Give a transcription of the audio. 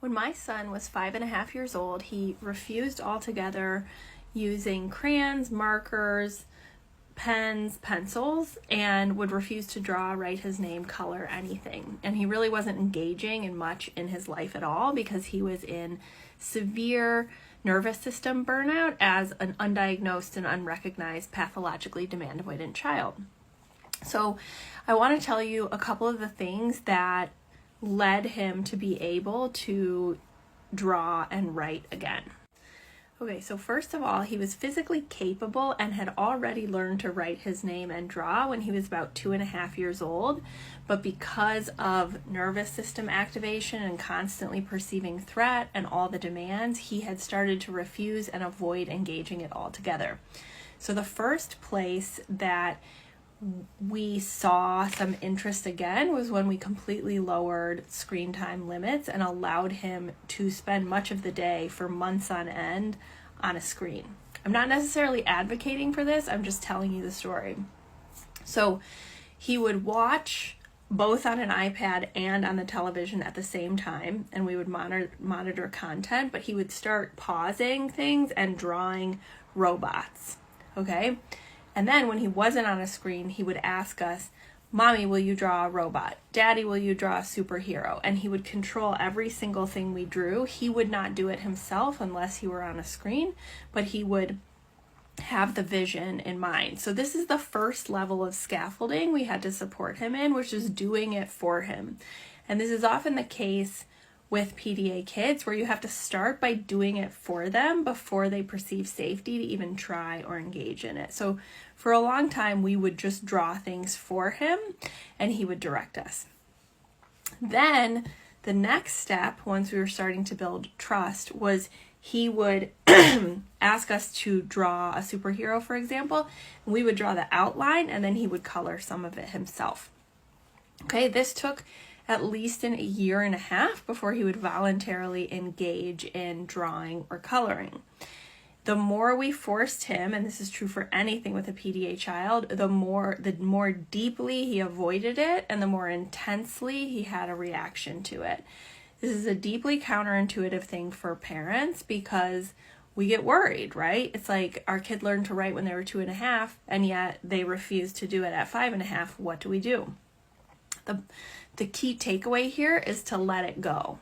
When my son was 5.5 years old, he refused altogether using crayons, markers, pens, pencils, and would refuse to draw, write his name, color, anything. And he really wasn't engaging in much in his life at all because he was in severe nervous system burnout as an undiagnosed and unrecognized pathologically demand avoidant child. So I want to tell you a couple of the things that led him to be able to draw and write again. Okay, so first of all, he was physically capable and had already learned to write his name and draw when he was about 2.5 years old. But because of nervous system activation and constantly perceiving threat and all the demands, he had started to refuse and avoid engaging it altogether. So the first place that we saw some interest again was when we completely lowered screen time limits and allowed him to spend much of the day for months on end on a screen. I'm not necessarily advocating for this, I'm just telling you the story. So he would watch both on an iPad and on the television at the same time, and we would monitor content, but he would start pausing things and drawing robots, okay? And then when he wasn't on a screen, he would ask us, Mommy, will you draw a robot? Daddy, will you draw a superhero? And he would control every single thing we drew. He would not do it himself unless he were on a screen, but he would have the vision in mind. So this is the first level of scaffolding we had to support him in, which is doing it for him. And this is often the case with PDA kids, where you have to start by doing it for them before they perceive safety to even try or engage in it. So for a long time, we would just draw things for him and he would direct us. Then the next step, once we were starting to build trust, was he would ask us to draw a superhero, for example, and we would draw the outline and then he would color some of it himself. Okay, this took at least a year and a half before he would voluntarily engage in drawing or coloring. The more we forced him, and this is true for anything with a PDA child, the more deeply he avoided it and the more intensely he had a reaction to it. This is a deeply counterintuitive thing for parents because we get worried, right? It's like our kid learned to write when they were 2.5 and yet they refused to do it at 5.5. What do we do? The key takeaway here is to let it go.